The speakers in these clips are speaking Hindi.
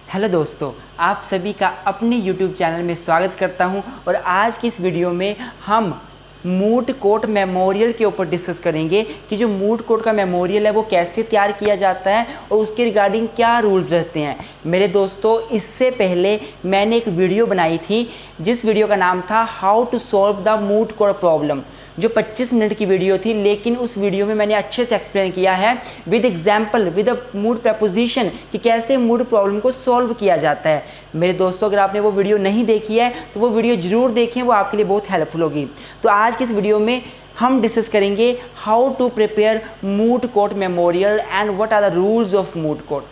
हेलो दोस्तों, आप सभी का अपने YouTube चैनल में स्वागत करता हूं। और आज की इस वीडियो में हम मूड कोर्ट मेमोरियल के ऊपर डिस्कस करेंगे कि जो मूड कोर्ट का मेमोरियल है वो कैसे तैयार किया जाता है और उसके रिगार्डिंग क्या रूल्स रहते हैं। मेरे दोस्तों, इससे पहले मैंने एक वीडियो बनाई थी जिस वीडियो का नाम था how to solve the moot court problem, जो 25 मिनट की वीडियो थी, लेकिन उस वीडियो में मैंने अच्छे से एक्सप्लेन किया है with example, with a mood preposition कि कैसे मूड प्रॉब्लम को सॉल्व किया जाता है। मेरे दोस्तों, अगर आपने वो वीडियो नहीं देखी है तो वो वीडियो ज़रूर देखें, वो आपके लिए बहुत हेल्पफुल होगी। तो आज की इस वीडियो में हम डिस्कस करेंगे how to prepare moot court memorial and what are the rules of moot court.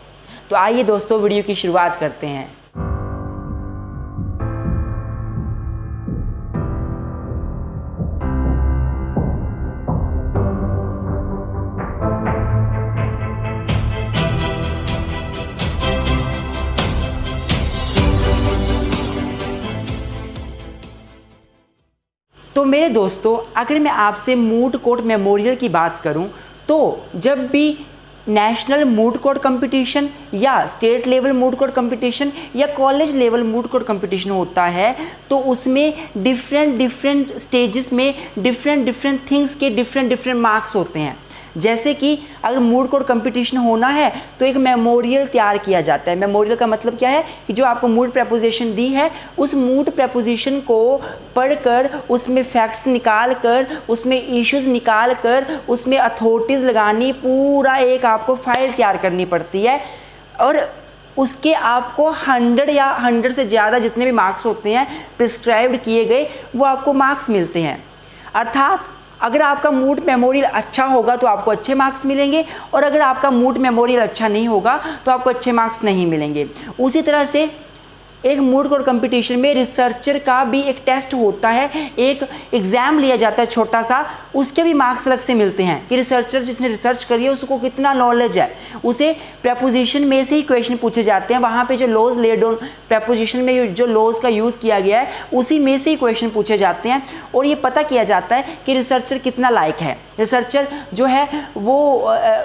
तो आइए दोस्तों, वीडियो की शुरुआत करते हैं। तो मेरे दोस्तों, अगर मैं आपसे मूड कोर्ट मेमोरियल की बात करूं तो जब भी नेशनल मूड कोर्ट कंपटीशन या state level moot court competition या college level moot court competition होता है तो उसमें डिफरेंट स्टेजेस में डिफरेंट थिंग्स के डिफरेंट मार्क्स होते हैं। जैसे कि अगर मूड कोर्ट कंपटीशन होना है तो एक मेमोरियल तैयार किया जाता है। मेमोरियल का मतलब क्या है कि जो आपको मूड प्रपोजिशन दी है उस मूड प्रपोजिशन को पढ़कर उसमें फैक्ट्स निकाल कर, उसमें इश्यूज निकाल कर, उसमें अथॉरिटीज़ लगानी, पूरा एक आपको फाइल तैयार करनी पड़ती है। और उसके आपको 100 या 100 से ज़्यादा जितने भी मार्क्स होते हैं प्रिस्क्राइब्ड किए गए वो आपको मार्क्स मिलते हैं। अर्थात अगर आपका मूड मेमोरियल अच्छा होगा तो आपको अच्छे मार्क्स मिलेंगे और अगर आपका मूड मेमोरियल अच्छा नहीं होगा तो आपको अच्छे मार्क्स नहीं मिलेंगे। उसी तरह से एक मूड कोर्ट कंपटीशन में रिसर्चर का भी एक टेस्ट होता है, एक एग्ज़ाम लिया जाता है छोटा सा, उसके भी मार्क्स अलग से मिलते हैं कि रिसर्चर जिसने रिसर्च करी है उसको कितना नॉलेज है। उसे प्रपोजिशन में से ही क्वेश्चन पूछे जाते हैं, वहाँ पे जो लॉज लेड ऑन प्रपोजिशन में जो लॉज का यूज़ किया गया है उसी में से ही क्वेश्चन पूछे जाते हैं और ये पता किया जाता है कि रिसर्चर कितना लायक है। रिसर्चर जो है वो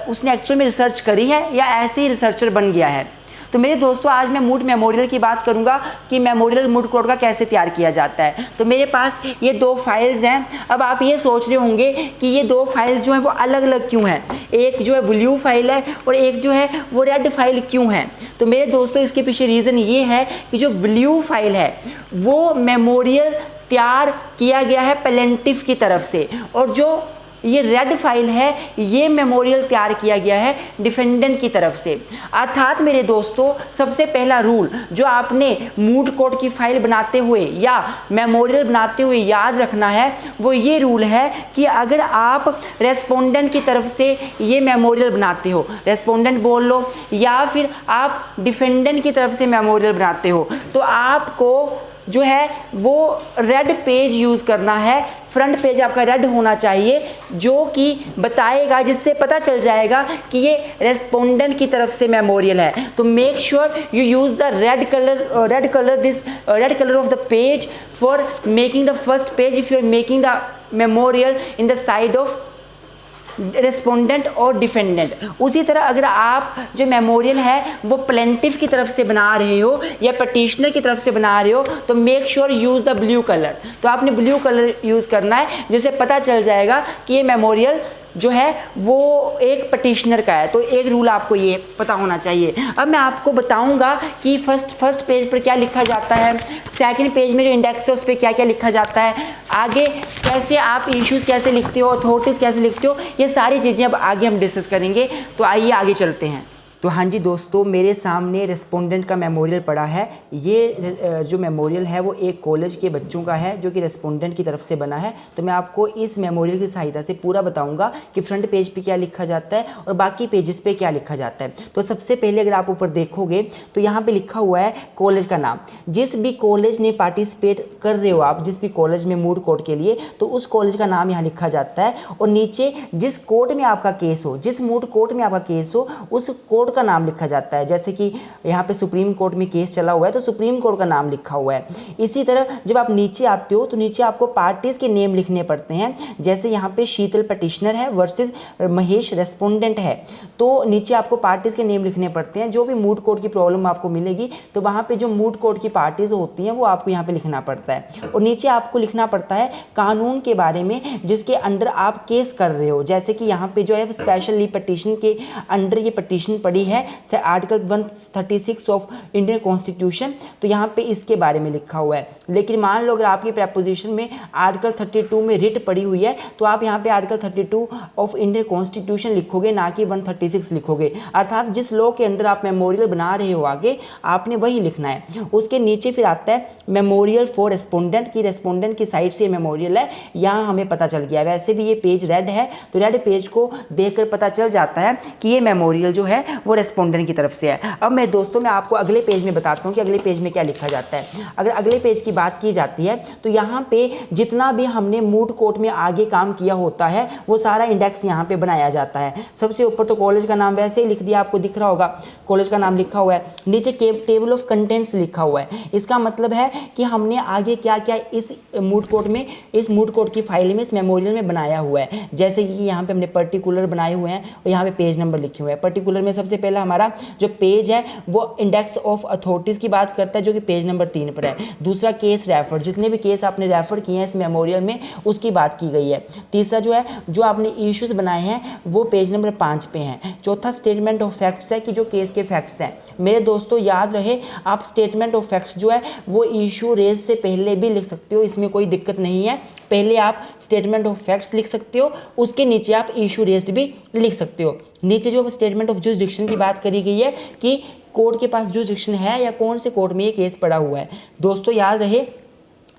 उसने एक्चुअल में रिसर्च करी है या ऐसे ही रिसर्चर बन गया है। तो मेरे दोस्तों, आज मैं मूड मेमोरियल की बात करूंगा कि मेमोरियल मूड कोर्ट का कैसे तैयार किया जाता है। तो मेरे पास ये 2 फाइल्स हैं। अब आप ये सोच रहे होंगे कि ये 2 फाइल जो हैं वो अलग अलग क्यों हैं, एक जो है ब्लू फाइल है और एक जो है वो रेड फाइल क्यों है। तो मेरे दोस्तों, इसके पीछे रीज़न ये है कि जो ब्लू फाइल है वो मेमोरियल तैयार किया गया है प्लेंटिफ की तरफ से और जो ये रेड फाइल है ये मेमोरियल तैयार किया गया है डिफेंडेंट की तरफ से। अर्थात मेरे दोस्तों, सबसे पहला रूल जो आपने मूड कोर्ट की फाइल बनाते हुए या मेमोरियल बनाते हुए याद रखना है वो ये रूल है कि अगर आप रेस्पोंडेंट की तरफ से ये मेमोरियल बनाते हो, रेस्पोंडेंट बोल लो, या फिर आप डिफेंडेंट की तरफ से मेमोरियल बनाते हो तो आपको जो है वो रेड पेज यूज़ करना है। फ्रंट पेज आपका रेड होना चाहिए जो कि बताएगा, जिससे पता चल जाएगा कि ये रेस्पोंडेंट की तरफ से मेमोरियल है। तो make sure you use the red colour of the page for making the first page if you are making the memorial in the side of respondent और डिफेंडेंट। उसी तरह अगर आप जो मेमोरियल है वो प्लेंटिफ की तरफ से बना रहे हो या पटिशनर की तरफ से बना रहे हो तो make sure use the blue colour. तो आपने ब्लू कलर यूज़ करना है जिससे पता चल जाएगा कि ये मेमोरियल जो है वो एक पटिशनर का है। तो एक रूल आपको ये पता होना चाहिए। अब मैं आपको बताऊंगा कि फर्स्ट पेज पर क्या लिखा जाता है, सेकंड पेज में जो इंडेक्स है उस पर क्या क्या लिखा जाता है, आगे कैसे आप इश्यूज़ कैसे लिखते हो, अथॉरिटीज़ कैसे लिखते हो, ये सारी चीज़ें अब आगे हम डिस्कस करेंगे। तो आइए आगे चलते हैं। तो हाँ जी दोस्तों, मेरे सामने रेस्पोंडेंट का मेमोरियल पड़ा है। ये जो मेमोरियल है वो एक कॉलेज के बच्चों का है जो कि रेस्पोंडेंट की तरफ से बना है। तो मैं आपको इस मेमोरियल की सहायता से पूरा बताऊंगा कि फ्रंट पेज पे क्या लिखा जाता है और बाकी पेजेस पे क्या लिखा जाता है। तो सबसे पहले अगर आप ऊपर देखोगे तो यहाँ पे लिखा हुआ है कॉलेज का नाम। जिस भी कॉलेज ने पार्टिसिपेट कर रहे हो आप, जिस भी कॉलेज में मूड कोर्ट के लिए, तो उस कॉलेज का नाम यहाँ लिखा जाता है। और नीचे जिस कोर्ट में आपका केस हो, जिस मूड कोर्ट में आपका केस हो, उस कोर्ट कोर्ट का नाम लिखा जाता है। जैसे कि यहाँ पे सुप्रीम कोर्ट में केस चला हुआ है तो सुप्रीम कोर्ट का नाम लिखा हुआ है। इसी तरह जब आप नीचे आते हो तो नीचे आपको पार्टीज के नेम लिखने पड़ते हैं। जैसे यहाँ पे शीतल पटिशनर है वर्सेस महेश रेस्पोंडेंट है, तो नीचे आपको पार्टीज के नेम लिखने पड़ते हैं। जो भी मूट कोर्ट की प्रॉब्लम आपको मिलेगी तो वहाँ पे जो मूट कोर्ट की पार्टीज होती हैं वो आपको यहाँ पे लिखना पड़ता है। और नीचे आपको लिखना पड़ता है कानून के बारे में जिसके अंडर आप केस कर रहे हो। जैसे कि यहाँ पे जो है स्पेशल लीव पटिशन के अंडर ये पटिशन पड़ी है से आर्टिकल 136 ऑफ इंडियन कॉन्स्टिट्यूशन, तो यहाँ पे इसके बारे में लिखा हुआ है। लेकिन मान लो अगर आपकी प्रपोजिशन में आर्टिकल 32 में रिट पड़ी हुई है तो आप यहाँ पे आर्टिकल 32 ऑफ इंडियन कॉन्स्टिट्यूशन लिखोगे, ना कि 136 लिखोगे। अर्थात जिस लॉ के अंडर आप मेमोरियल बना रहे हो आगे आपने वही लिखना है। उसके नीचे फिर आता है मेमोरियल फॉर रेस्पोंडेंट की, रेस्पोंडेंट की साइड से मेमोरियल है। यहाँ हमें पता चल गया। वैसे भी ये पेज रेड है तो रेड पेज को देखकर पता चल जाता है कि ये मेमोरियल जो है वो रेस्पोंडेंट की तरफ से है। अब मैं दोस्तों मैं आपको अगले पेज में बताता हूँ कि अगले पेज में क्या लिखा जाता है। अगर अगले पेज की बात की जाती है तो यहाँ पे जितना भी हमने मूट कोर्ट में आगे काम किया होता है वो सारा इंडेक्स यहाँ पे बनाया जाता है। सबसे ऊपर तो कॉलेज का नाम वैसे ही लिख दिया, आपको दिख रहा होगा कॉलेज का नाम लिखा हुआ है। नीचे टेबल ऑफ कंटेंट्स लिखा हुआ है। इसका मतलब है कि हमने आगे क्या क्या इस मूट कोर्ट में, इस मूट कोर्ट की फाइल में, इस मेमोरियल में बनाया हुआ है। जैसे कि यहाँ पे हमने पर्टिकुलर बनाए हुए हैं और यहाँ पे पेज नंबर लिखे हुए हैं। पर्टिकुलर में सबसे पहला हमारा जो पेज है वो इंडेक्स ऑफ अथॉरिटीज़ की बात करता है जो कि पेज नंबर 3 पर है। दूसरा केस रेफर, जितने भी केस आपने रेफर किए हैं इस मेमोरियल में उसकी बात की गई है। तीसरा जो है जो आपने इश्यूज बनाए हैं वो पेज नंबर 5 पे हैं। चौथा स्टेटमेंट ऑफ फैक्ट्स है कि जो केस के फैक्ट्स हैं। मेरे दोस्तों याद रहे आप स्टेटमेंट ऑफ फैक्ट्स जो है वो इशू रेज से पहले भी लिख सकते हो, इसमें कोई दिक्कत नहीं है। पहले आप स्टेटमेंट ऑफ फैक्ट्स लिख सकते हो, उसके नीचे आप इशू रेज्ड भी लिख सकते हो। नीचे जो स्टेटमेंट ऑफ जुरिसडिक्शन की बात करी गई है कि कोर्ट के पास जुरिसडिक्शन है या कौन से कोर्ट में ये केस पड़ा हुआ है। दोस्तों याद रहे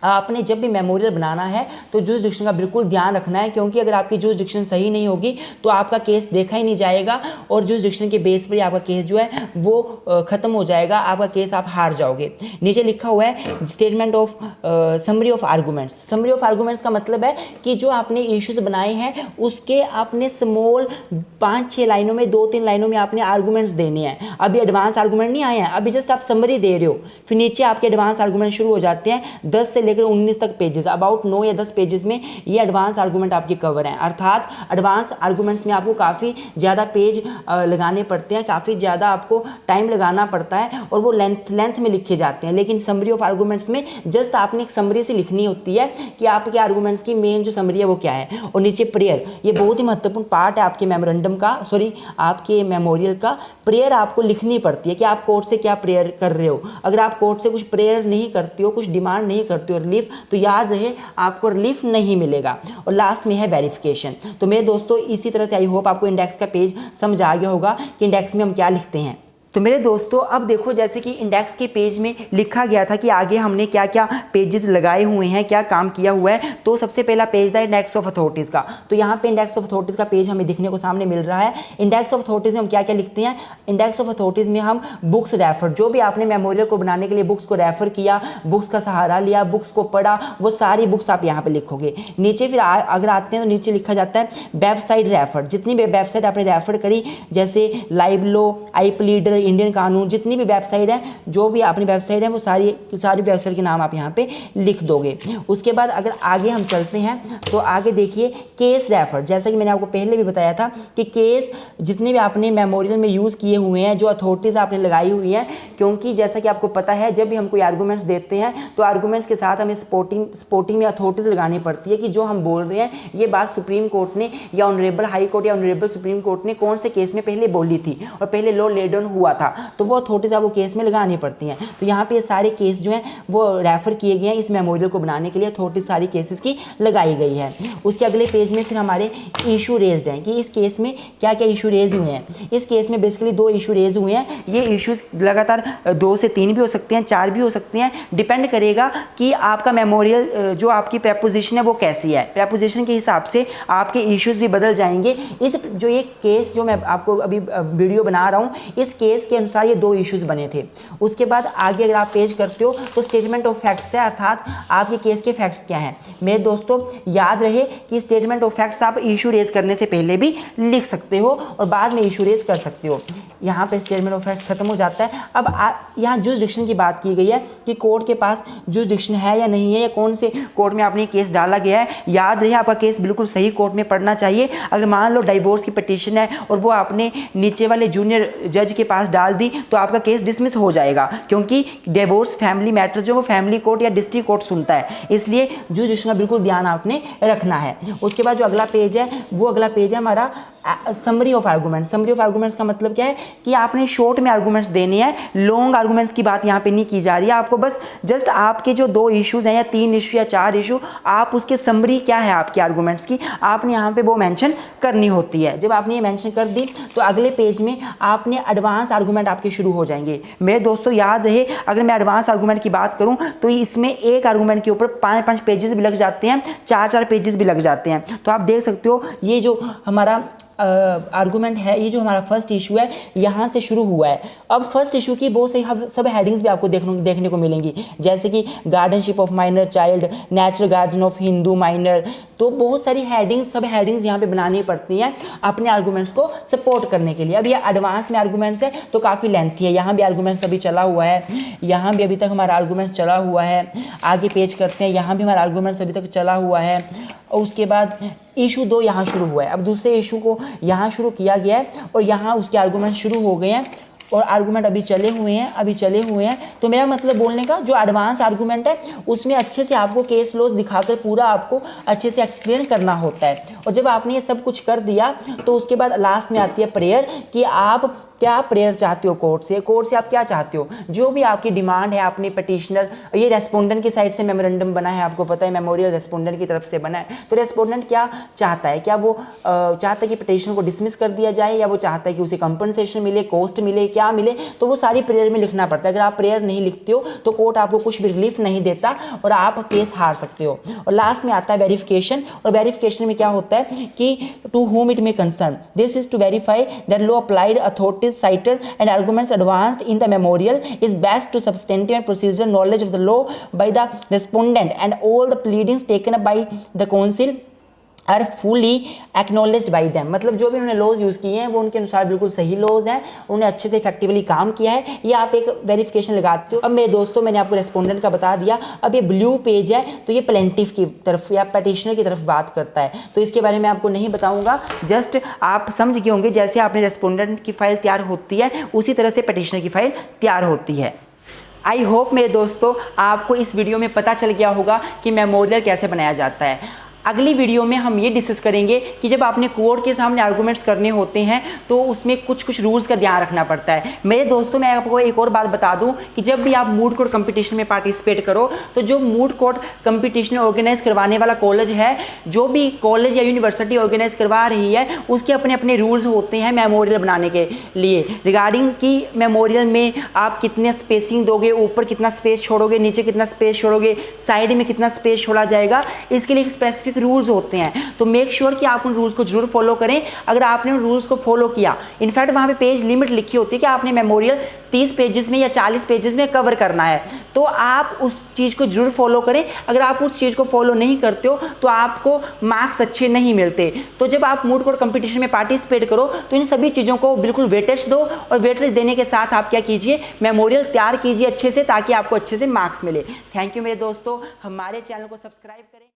आपने जब भी मेमोरियल बनाना है तो जुरिसडिक्शन का बिल्कुल ध्यान रखना है, क्योंकि अगर आपकी जुरिसडिक्शन सही नहीं होगी तो आपका केस देखा ही नहीं जाएगा और जुरिसडिक्शन के बेस पर आपका केस जो है वो ख़त्म हो जाएगा, आपका केस आप हार जाओगे। नीचे लिखा हुआ है statement of summary of arguments. Summary of arguments का मतलब है कि जो आपने इश्यूज बनाए हैं उसके आपने स्मॉल 5-6 लाइनों में, 2-3 लाइनों में आपने आर्गूमेंट्स देने हैं। अभी एडवांस आर्गूमेंट नहीं आए हैं, अभी जस्ट आप समरी दे रहे हो, फिर नीचे आपके एडवांस आर्गूमेंट शुरू हो जाते हैं। 10 से 19 तक पेजेस, अबाउट 9 या 10 पेजेस में ये एडवांस आर्गूमेंट आपके कवर हैं। अर्थात एडवांस आर्गूमेंट्स में आपको काफ़ी ज़्यादा पेज लगाने पड़ते हैं, काफ़ी ज़्यादा आपको टाइम लगाना पड़ता है और वो लेंथ में लिखे जाते हैं। लेकिन समरी ऑफ आर्गूमेंट्स में जस्ट आपने एक समरी से लिखनी होती है कि आपके आर्गूमेंट्स की मेन जो समरी है वो क्या है। और नीचे प्रेयर, ये बहुत ही महत्वपूर्ण पार्ट है आपके मेमोरेंडम का, आपके मेमोरियल का। प्रेयर आपको लिखनी पड़ती है कि आप कोर्ट से क्या प्रेयर कर रहे हो। अगर आप कोर्ट से कुछ प्रेयर नहीं करते हो, कुछ डिमांड नहीं करते हो रिलीफ, तो याद रहे आपको रिलीफ नहीं मिलेगा। और लास्ट में है वेरिफिकेशन। तो मेरे दोस्तों इसी तरह से आई होप आपको इंडेक्स का पेज समझ आ गया होगा कि इंडेक्स में हम क्या लिखते हैं। तो मेरे दोस्तों अब देखो जैसे कि इंडेक्स के पेज में लिखा गया था कि आगे हमने क्या क्या पेजेस लगाए हुए हैं, क्या काम किया हुआ है। तो सबसे पहला पेज था इंडेक्स ऑफ अथॉरिटीज़ का। तो यहाँ पे इंडेक्स ऑफ अथॉरिटीज़ का पेज हमें दिखने को सामने मिल रहा है। इंडेक्स ऑफ अथॉरिटीज़ में हम क्या क्या लिखते हैं। इंडेक्स ऑफ अथॉरिटीज़ में हम बुक्स रेफर, जो भी आपने मेमोरियल को बनाने के लिए बुक्स को रेफर किया, बुक्स का सहारा लिया, बुक्स को पढ़ा, वो सारी बुक्स आप यहाँ पर लिखोगे। नीचे फिर अगर आते हैं तो नीचे लिखा जाता है वेबसाइट रेफर। जितनी भी वेबसाइट आपने रेफर करी जैसे लाइव लॉ, आई प्लीडर, इंडियन कानून, जितनी भी वेबसाइट है, जो भी अपनी वेबसाइट है वो सारी वेबसाइट के नाम आप यहाँ पे लिख दोगे। उसके बाद अगर आगे हम चलते हैं तो आगे देखिए केस रेफर। जैसा कि मैंने आपको पहले भी बताया था कि केस जितने भी आपने मेमोरियल में यूज़ किए हुए हैं, जो अथॉरिटीज़ आपने लगाई हुई हैं, क्योंकि जैसा कि आपको पता है जब भी हम कोई आर्गूमेंट्स देते हैं तो आर्गूमेंट्स के साथ हमें सपोर्टिंग में अथॉरिटीज़ लगानी पड़ती है कि जो हम बोल रहे हैं ये बात सुप्रीम कोर्ट ने या ऑनरेबल हाई कोर्ट या ऑनरेबल सुप्रीम कोर्ट ने कौन से केस में पहले बोली थी और पहले लॉ लेड डाउन हुआ था, तो वो अथॉरिटीज़ आपको केस में लगानी पड़ती हैं। तो यहाँ पे ये सारे केस जो हैं वो रेफर किए गए हैं इस मेमोरियल को बनाने के लिए। अथॉरिटीज़ सारी केसेस की लगाई गई है। उसके अगले पेज में फिर हमारे इशू रेज्ड हैं कि इस केस में क्या क्या इशू रेज हुए हैं। इस केस में बेसिकली 2 इशू रेज हुए हैं। ये इशूज़ लगातार 2 से 3 भी हो सकते हैं, 4 भी हो सकते हैं, डिपेंड करेगा कि आपका मेमोरियल जो आपकी प्रेपोजिशन है वो कैसी है। प्रेपोजिशन के हिसाब से आपके इश्यूज़ भी बदल जाएंगे। इस जो ये केस जो मैं आपको अभी वीडियो बना रहा हूँ, इस केस केस के अनुसार ये 2 इश्यूज़ बने थे। उसके बाद आगे अगर आप पेश करते हो तो स्टेटमेंट ऑफ फैक्ट्स है, अर्थात आपके केस के फैक्ट्स क्या हैं। मेरे दोस्तों याद रहे कि स्टेटमेंट ऑफ फैक्ट्स आप इशू रेज करने से पहले भी लिख सकते हो और बाद में इशू रेज कर सकते हो। यहाँ पे स्टेटमेंट ऑफ फैक्ट्स खत्म हो जाता है। अब यहाँ जुरिसडिक्शन की बात की गई है कि कोर्ट के पास जुरिसडिक्शन है या नहीं है, या कौन से कोर्ट में आपने केस डाला गया है। याद रहे आपका केस बिल्कुल सही कोर्ट में पड़ना चाहिए। अगर मान लो डाइवोर्स की पिटीशन है और वो आपने नीचे वाले जूनियर जज के पास डाल दी तो आपका केस डिसमिस हो जाएगा, क्योंकि डिवोर्स फैमिली मैटर जो वो फैमिली कोर्ट या डिस्ट्रिक्ट कोर्ट सुनता है, इसलिए जुरिसडिक्शन का बिल्कुल ध्यान आपने रखना है। उसके बाद जो अगला पेज है वो अगला पेज है हमारा summary of argument. Summary of arguments का मतलब क्या है कि आपने शॉर्ट में आर्गूमेंट्स देने हैं, लॉन्ग आर्गूमेंट्स की बात यहाँ पे नहीं की जा रही है। आपको बस जस्ट आपके जो 2 इश्यूज हैं या 3 इशू या 4 इशू, आप उसके समरी क्या है आपके आर्गूमेंट्स की, आपने यहाँ पे वो मेंशन करनी होती है। जब आपने ये मेंशन कर दी तो अगले पेज में आपने एडवांस आर्गूमेंट आपके शुरू हो जाएंगे। मेरे दोस्तों याद रहे, अगर मैं एडवांस आर्गूमेंट की बात करूँ तो इसमें एक आर्गूमेंट के ऊपर 5-5 पेजेस भी लग जाते हैं, 4-4 पेजेस भी लग जाते हैं। तो आप देख सकते हो ये जो हमारा आर्गूमेंट है, ये जो हमारा फर्स्ट इशू है यहाँ से शुरू हुआ है। अब फर्स्ट इशू की बहुत सारी सब हेडिंग्स भी आपको देखने को मिलेंगी, जैसे कि guardianship of minor child, natural guardian of Hindu minor. तो बहुत सारी हेडिंग्स, सब हेडिंग्स यहाँ पे बनानी पड़ती हैं अपने आर्गूमेंट्स को सपोर्ट करने के लिए। अब ये एडवांस में आर्गूमेंट्स है तो काफ़ी लेंथी है। यहाँ भी आर्गूमेंट्स अभी चला हुआ है, यहाँ भी अभी तक हमारा आर्गूमेंट चला हुआ है। आगे पेज करते हैं, यहाँ भी हमारा आर्गूमेंट्स अभी तक चला हुआ है। और उसके बाद इशू 2 यहाँ शुरू हुआ है। अब दूसरे इशू को यहाँ शुरू किया गया है और यहाँ उसके आर्गूमेंट शुरू हो गए हैं और आर्गूमेंट अभी चले हुए हैं। तो मेरा मतलब बोलने का जो एडवांस आर्गूमेंट है उसमें अच्छे से आपको केस लॉज दिखाकर पूरा आपको अच्छे से एक्सप्लेन करना होता है। और जब आपने ये सब कुछ कर दिया तो उसके बाद लास्ट में आती है प्रेयर, कि आप क्या प्रेयर चाहते हो कोर्ट से आप क्या चाहते हो, जो भी आपकी डिमांड है अपने पिटिशनर। ये रेस्पोंडेंट की साइड से मेमोरेंडम बना है, आपको पता है मेमोरियल रेस्पोंडेंट की तरफ से बना है। तो रेस्पोंडेंट क्या चाहता है, क्या वो चाहता है कि पिटिशन को डिसमिस कर दिया जाए, या वो चाहता है कि उसे कंपनसेशन मिले, कॉस्ट मिले, क्या मिले, तो वो सारी प्रेयर में लिखना पड़ता है। अगर आप प्रेयर नहीं लिखते हो तो कोर्ट आपको कुछ भी रिलीफ नहीं देता और आप केस हार सकते हो। और लास्ट में आता है वेरिफिकेशन, और वेरिफिकेशन में क्या होता है कि to whom it may concern, this is to verify that law applied authorities cited and arguments advanced in the memorial is best to substantive and procedural knowledge of the law by the respondent, and all the pleadings taken up by the counsel are fully acknowledged by them. मतलब जो भी उन्होंने लॉज यूज़ किए हैं वो उनके अनुसार बिल्कुल सही लॉज हैं, उन्होंने अच्छे से इफेक्टिवली काम किया है। ये आप एक वेरिफिकेशन लगाते हो। अब मेरे दोस्तों मैंने आपको रेस्पोंडेंट का बता दिया। अब ये ब्लू पेज है तो ये प्लेंटिफ की तरफ या पिटिशनर की तरफ बात करता है, तो इसके बारे में आपको नहीं बताऊंगा। जस्ट आप समझ गए होंगे जैसे आपने रेस्पोंडेंट की फाइल तैयार होती है उसी तरह से पिटिशनर की फाइल तैयार होती है। आई होप मेरे दोस्तों आपको इस वीडियो में पता चल गया होगा कि मेमोरियल कैसे बनाया जाता है। अगली वीडियो में हम ये डिस्कस करेंगे कि जब आपने कोर्ट के सामने आर्गूमेंट्स करने होते हैं तो उसमें कुछ रूल्स का ध्यान रखना पड़ता है। मेरे दोस्तों मैं आपको एक और बात बता दूं कि जब भी आप मूड कोर्ट कंपटीशन में पार्टिसिपेट करो तो जो मूड कोर्ट कंपटीशन ऑर्गेनाइज करवाने वाला कॉलेज है, जो भी कॉलेज या यूनिवर्सिटी ऑर्गेनाइज करवा रही है, उसके अपने अपने रूल्स होते हैं मेमोरियल बनाने के लिए रिगार्डिंग कि मेमोरियल में आप कितने स्पेसिंग दोगे, ऊपर कितना स्पेस छोड़ोगे, नीचे कितना स्पेस छोड़ोगे, साइड में कितना स्पेस छोड़ा जाएगा, इसके लिए स्पेसिफिक रूल्स होते हैं। तो मेक श्योर कि आप उन रूल्स को जरूर फॉलो करें। अगर आपने उन रूल्स को फॉलो किया, इनफैक्ट वहां पे पेज लिमिट लिखी होती है कि आपने मेमोरियल 30 पेजेस में या 40 पेजेस में कवर करना है, तो आप उस चीज़ को जरूर फॉलो करें। अगर आप उस चीज़ को फॉलो नहीं करते हो तो आपको मार्क्स अच्छे नहीं मिलते। तो जब आप मूड कोर्ट कंपटीशन में पार्टिसिपेट करो तो इन सभी चीज़ों को बिल्कुल वेटेज दो, और वेटेज देने के साथ आप क्या कीजिए, मेमोरियल तैयार कीजिए अच्छे से, ताकि आपको अच्छे से मार्क्स मिले। थैंक यू मेरे दोस्तों, हमारे चैनल को सब्सक्राइब करें।